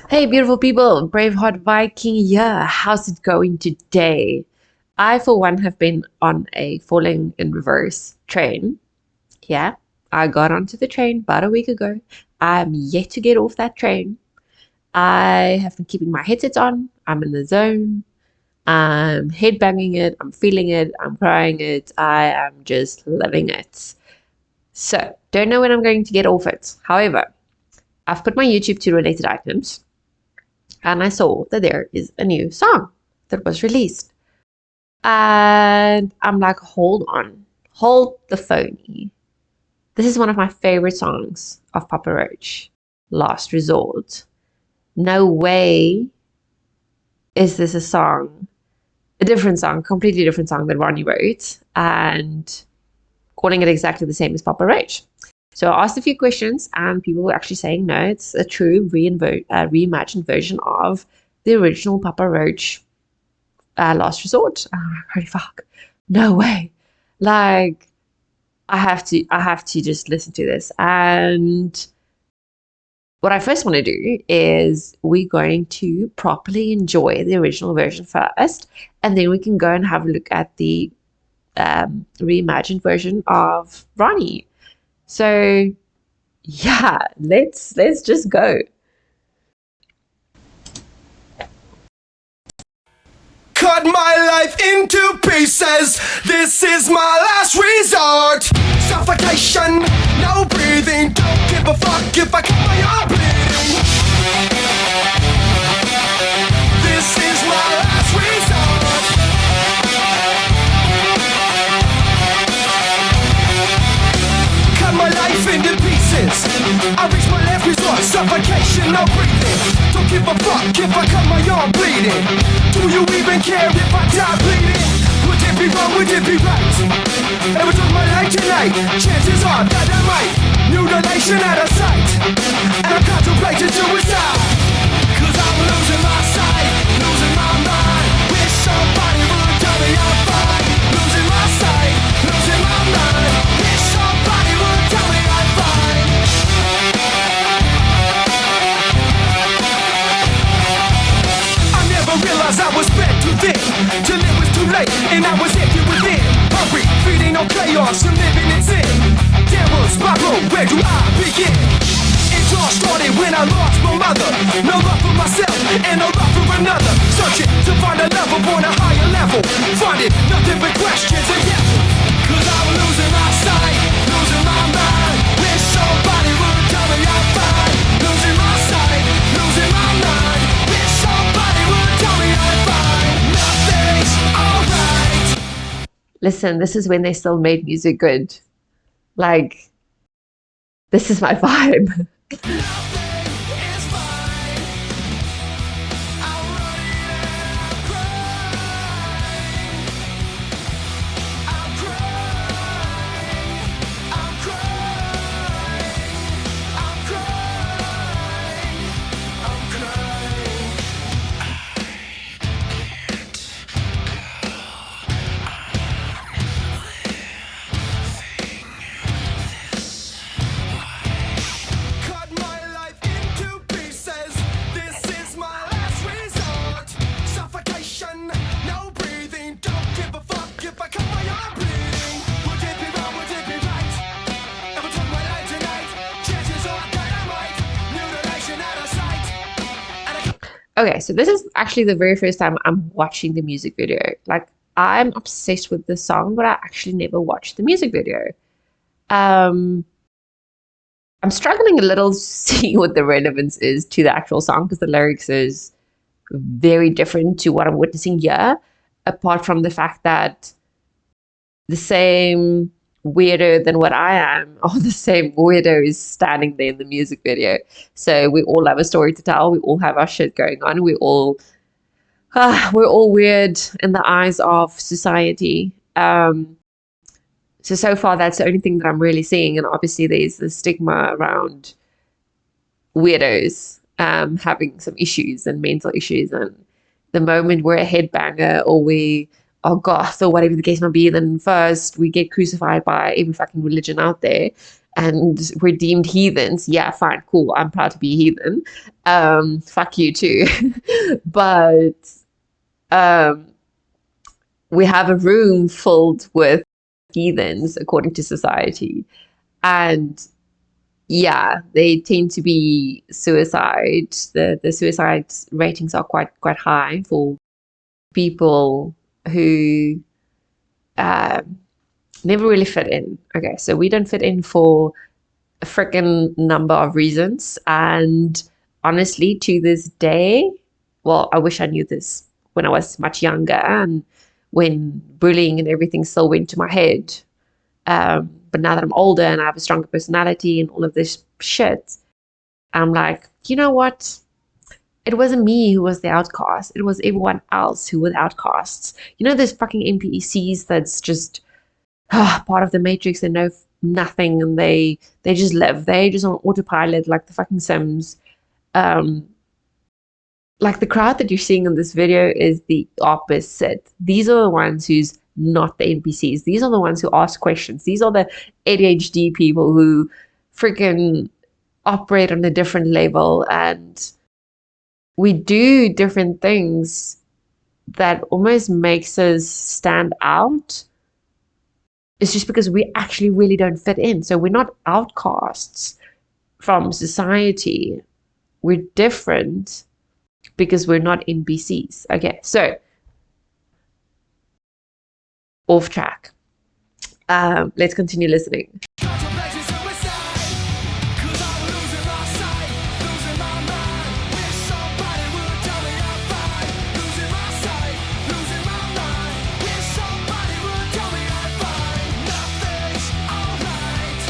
Hey, beautiful people, Braveheart Viking here. How's it going today? I, for one, have been on a falling in reverse train. Yeah, I got onto the train about a week ago. I'm yet to get off that train. I have been keeping my headset on. I'm in the zone. I'm headbanging it. I'm feeling it. I'm crying it. I am just living it. So, don't know when I'm going to get off it. However, I've put my YouTube to related items and I saw that there is a new song that was released. And I'm like, hold on, hold the phone. This is one of my favorite songs of Papa Roach, Last Resort. No way is this a different song, completely different song that Ronnie wrote, and calling it exactly the same as Papa Roach. So I asked a few questions, and people were actually saying, no, it's a true reimagined version of the original Papa Roach Last Resort. And I'm like, holy fuck, no way! Like, I have to just listen to this. And what I first want to do is we're going to properly enjoy the original version first, and then we can go and have a look at the reimagined version of Ronnie. So yeah, let's just go. Cut my life into pieces. This is my last resort. Suffocation, no breathing. Don't give a fuck if I cut my arm bleeding. This is my last resort. Cut my life into pieces. I reach my last resort. Suffocation, no breathing. Don't give a fuck if I cut my arm bleeding. Do you even care if I die bleeding? Would it be wrong, would it be right? Ever took my life tonight? Chances are that I might. Mutilation out of sight. And I'm contemplating suicide. Cause I'm losing my sight, losing my mind. Wish somebody would tell me I'm fine. Losing my sight, losing my mind. Wish somebody would tell me I'm fine. I never realized I was fed too thin, till it was too late and I was empty within. Hungry, feeding on chaos and living in sin. Terror spiral, where do I begin? It all started when I lost my mother. No love for myself and no love for another. Searching to find a love upon a higher level. Finding nothing but questions and devils. Cause I'm losing my sight, losing my mind. Wish somebody would tell me I'm fine. Losing my sight, losing my mind. Wish somebody would tell me I'm fine. Nothing's alright. Listen, this is when they still made music good. Like, this is my vibe. Nothing is fine. I'm running and I'm crying. I'm crying. I'm crying. I'm crying. I'm crying. Cut my life into pieces. This is my last resort. Suffocation, no breathing. Don't give a fuck if I cut my arm bleeding. Would it be wrong? Would it be right? Ever took my life tonight? Chances are that I might. Mutilation out of sight. And I Okay, so this is actually the very first time I'm watching the music video. Like, I'm obsessed with this song, but I actually never watched the music video. Um, I'm struggling a little to see what the relevance is to the actual song because the lyrics is very different to what I'm witnessing here, apart from the fact that the same weirdo than what I am, or the same weirdo is standing there in the music video. So we all have a story to tell. We all have our shit going on. We're all weird in the eyes of society. So far, that's the only thing that I'm really seeing. And obviously, there's the stigma around weirdos having some issues and mental issues. And the moment we're a headbanger or we are goth or whatever the case might be, then first we get crucified by every fucking religion out there and we're deemed heathens. Yeah, fine, cool. I'm proud to be a heathen. Fuck you too. But um, we have a room filled with heathens according to society. And yeah, they tend to be suicide. The suicide ratings are quite high for people who never really fit in. Okay, so we don't fit in for a freaking number of reasons. And honestly, to this day, well, I wish I knew this when I was much younger and when bullying and everything still went to my head. But now that I'm older and I have a stronger personality and all of this shit, I'm like, you know what? It wasn't me who was the outcast. It was everyone else who were outcasts. You know, those fucking NPCs that's just part of the Matrix. They know nothing and they just live. They just on autopilot like the fucking Sims. Um, like the crowd that you're seeing in this video is the opposite. These are the ones who's not the NPCs. These are the ones who ask questions. These are the ADHD people who freaking operate on a different level, and we do different things that almost makes us stand out. It's just because we actually really don't fit in. So we're not outcasts from society. We're different because we're not NPCs. Okay, so off track. Let's continue listening. Contemplating suicide, 'cause I'm losing my sight, losing my mind. Wish somebody would tell me I'm fine. Losing my sight, losing my mind. Wish somebody would tell me I'm fine. Nothing's alright,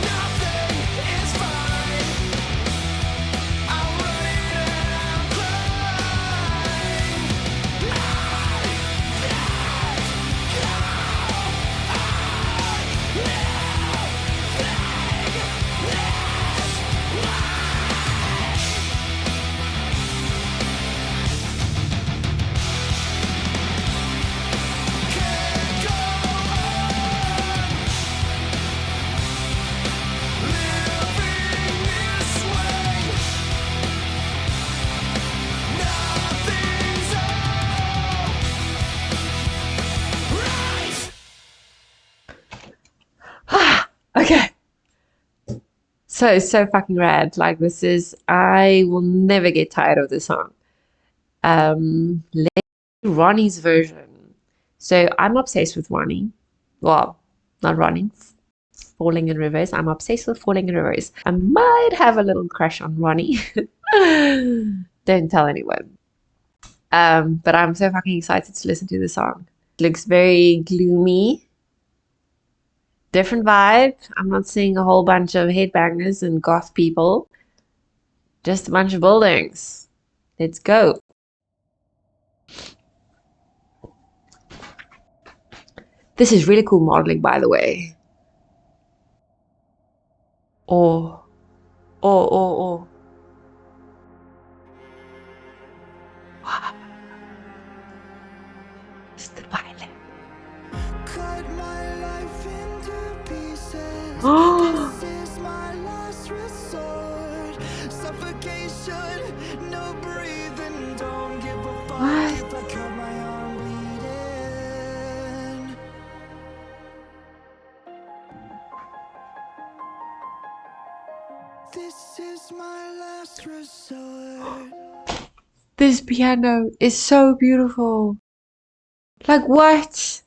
nothing is fine. I'm running and I'm crying. Can't go on living this way. Nothing's alright. Okay. So fucking rad. Like this is, I will never get tired of this song. Ronnie's version. So I'm obsessed with Ronnie. Well, not Ronnie. Falling in Reverse. I'm obsessed with Falling in Reverse. I might have a little crush on Ronnie. Don't tell anyone. But I'm so fucking excited to listen to the song. It looks very gloomy. Different vibe. I'm not seeing a whole bunch of headbangers and goth people. Just a bunch of buildings. Let's go. This is really cool modeling, by the way. Oh. It's the violin. Cut my life into pieces. Oh, This is my last resort. Suffocation, no breathing. Don't give a fuck what? if I cut my arm bleeding. This is my last resort. This piano is so beautiful. Like what?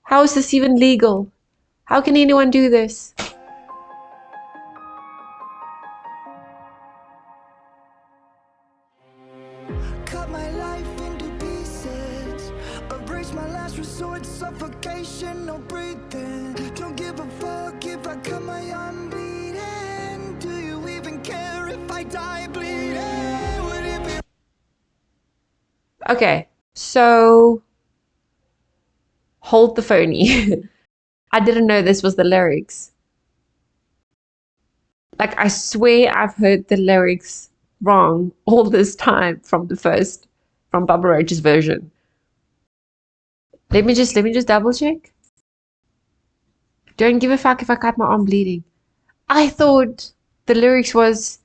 How is this even legal? How can anyone do this? Cut my life into pieces. Erase my last resort. Suffocation, no breathing. Don't give a fuck if I cut my arm bleeding. Do you even care if I die bleeding? Would it be Okay, so hold the phony. I didn't know this was the lyrics. Like I swear I've heard the lyrics wrong all this time from Baba Roach's version. Let me just double check. Don't give a fuck if I cut my arm bleeding. I thought the lyrics was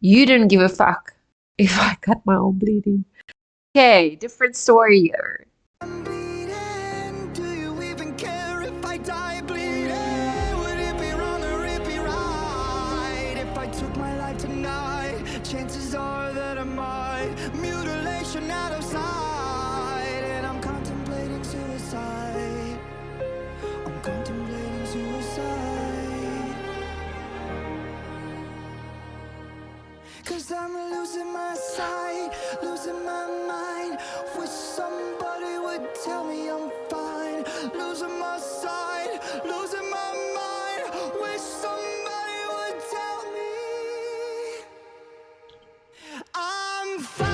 you don't give a fuck if I cut my arm bleeding. Okay, different story here. I'm bleeding. Do you even care if I die bleeding? Would it be wrong or it be right if I took my life tonight? Chances are that I might. Mutilation out of sight, and I'm contemplating suicide. I'm contemplating suicide. 'Cause I'm losing my sight, losing my mind. Wish somebody would tell me I'm fine. Losing my sight, losing my mind. Wish somebody would tell me I'm fine.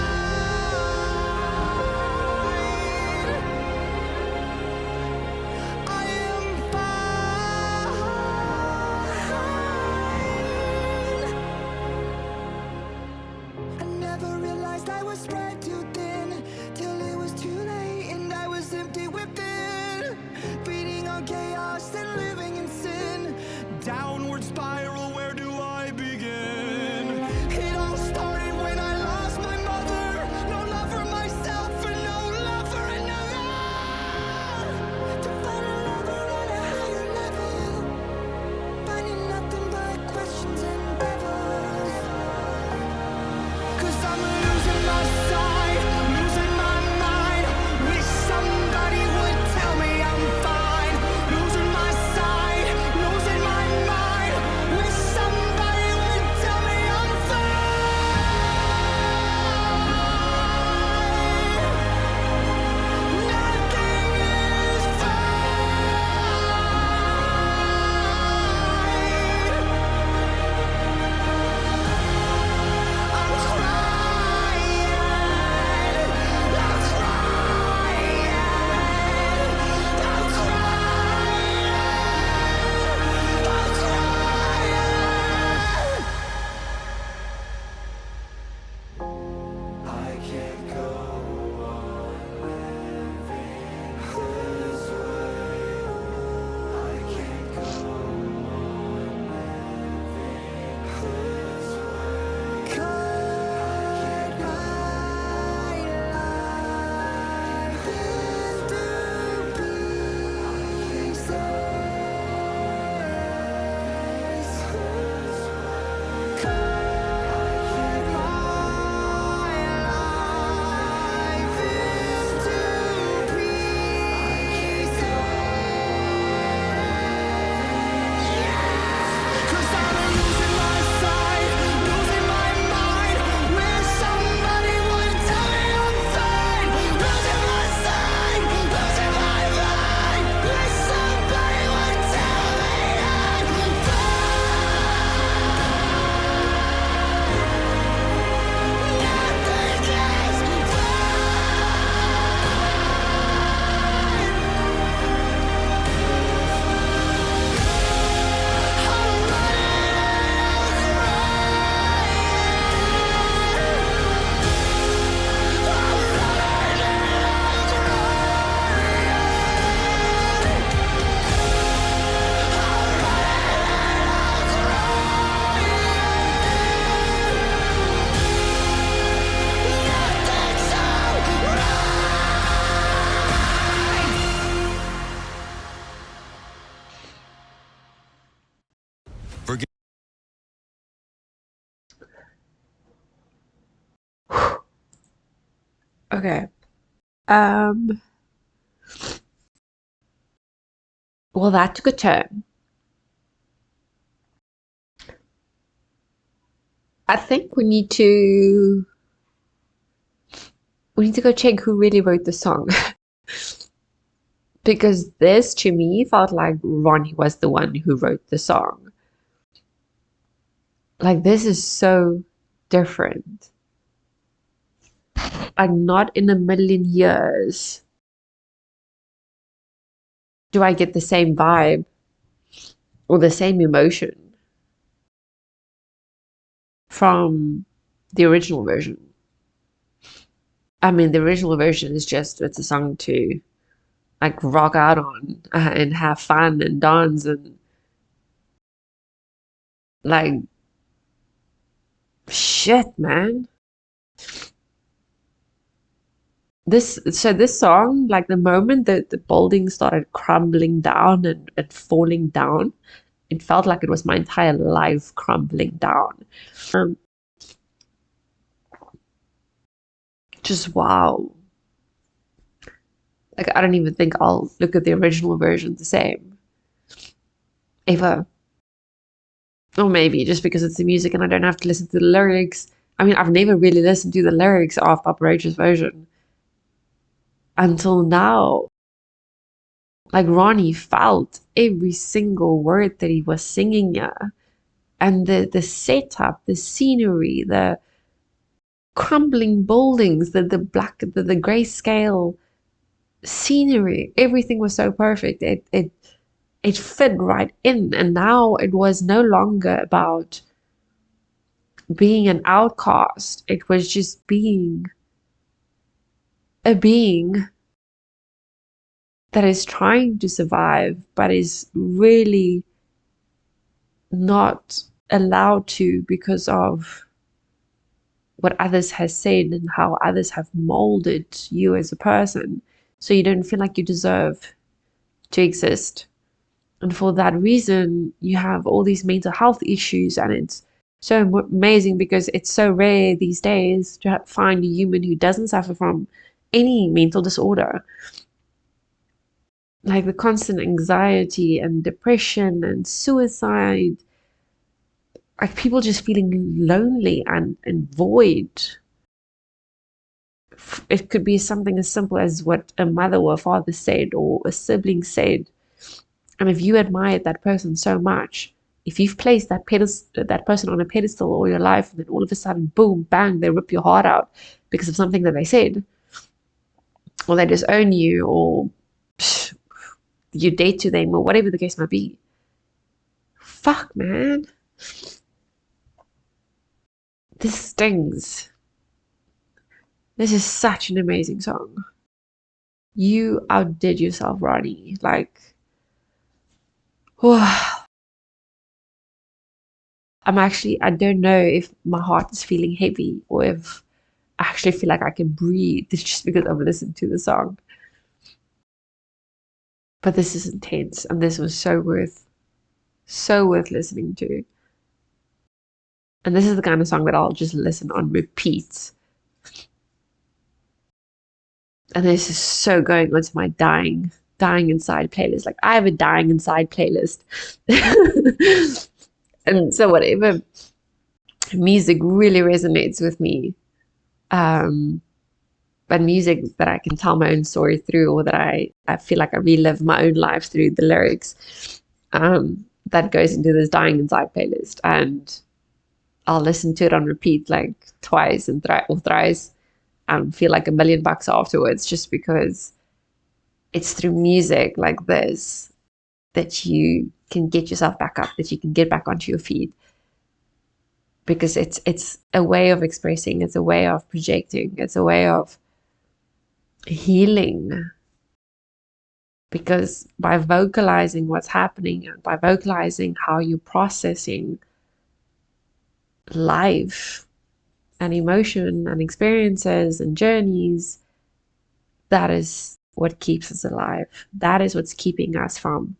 I am fine. I never realized I was spread too thin till it was too late and I was empty within, feeding on chaos and living in sin. Downward spiral, where do I begin? It all started when I lost my mother. No love for myself and no love for another. To find a lover on a higher level, finding nothing but questions and devils. 'Cause I'm losing my sight, losing my mind. Wish somebody would tell me I'm fine. Losing my sight, losing my mind. Wish somebody would tell me I'm fine. Nothing is fine. I'm crying, I'm crying, I'm crying. I can't go on living this way. I can't go on living this way. Cut my life into pieces. Cut my life into pieces. 'Cause I'm losing my sight, losing my mind. Wish somebody would tell me I'm fine. Losing my sight, losing my mind. Wish somebody would tell me I'm fine. Nothing is Okay. Um, well, that took a turn. I think we need to go check who really wrote the song. Because this to me felt like Ronnie was the one who wrote the song. Like this is so different. Like not in a million years do I get the same vibe or the same emotion from the original version. I mean, the original version is just, it's a song to, like rock out on and have fun and dance and like shit, man. This song, like the moment that the building started crumbling down and falling down, it felt like it was my entire life crumbling down. Um, just wow. Like I don't even think I'll look at the original version the same ever. Or maybe just because it's the music and I don't have to listen to the lyrics. I mean, I've never really listened to the lyrics of Papa Roach's version until now. Like Ronnie felt every single word that he was singing, yeah. And the setup, the scenery, the crumbling buildings, the grayscale scenery, everything was so perfect. It fit right in. And now it was no longer about being an outcast. It was just being a being that is trying to survive, but is really not allowed to because of what others has said and how others have molded you as a person. So you don't feel like you deserve to exist. And for that reason, you have all these mental health issues, and it's so amazing because it's so rare these days to find a human who doesn't suffer from any mental disorder. Like the constant anxiety and depression and suicide, like people just feeling lonely and void. It could be something as simple as what a mother or a father said or a sibling said. And if you admired that person so much, if you've placed that person on a pedestal all your life, and then all of a sudden, boom, bang, they rip your heart out because of something that they said, or they disown you, or you date to them, or whatever the case might be. Fuck, man. This stings. This is such an amazing song. You outdid yourself, Ronnie. Like, I don't know if my heart is feeling heavy or if I actually feel like I can breathe. It's just because I've listened to the song. But this is intense and this was so worth listening to. And this is the kind of song that I'll just listen on repeat. And this is so going onto my dying inside playlist. Like I have a dying inside playlist. And so whatever music really resonates with me, but music that I can tell my own story through, or that I feel like I relive my own life through the lyrics, that goes into this dying inside playlist. And I'll listen to it on repeat like twice and thrice and feel like $1,000,000 afterwards, just because it's through music like this that you can get yourself back up, that you can get back onto your feet. Because it's a way of expressing, it's a way of projecting, it's a way of healing. Because by vocalizing what's happening and by vocalizing how you're processing life and emotion and experiences and journeys, that is what keeps us alive. That is what's keeping us from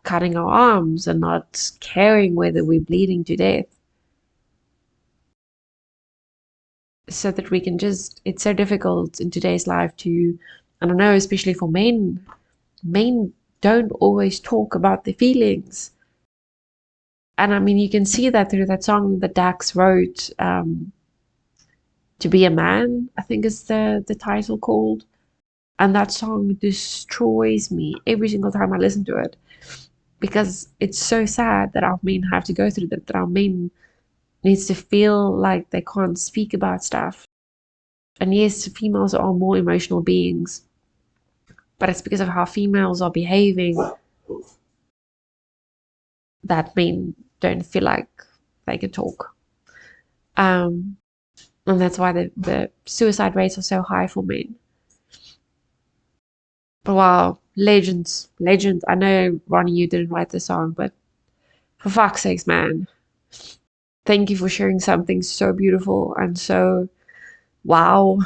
cutting our arms and not caring whether we're bleeding to death. So that we can just, it's so difficult in today's life to, I don't know, especially for men don't always talk about their feelings. And I mean, you can see that through that song that Dax wrote, To Be a Man, I think is the title called. And that song destroys me every single time I listen to it. Because it's so sad that our men have to go through that our men needs to feel like they can't speak about stuff. And yes, females are more emotional beings, but it's because of how females are behaving that men don't feel like they can talk. And that's why the suicide rates are so high for men. Wow, legends, legends. I know, Ronnie, you didn't write the song, but for fuck's sakes, man, thank you for sharing something so beautiful and so wow.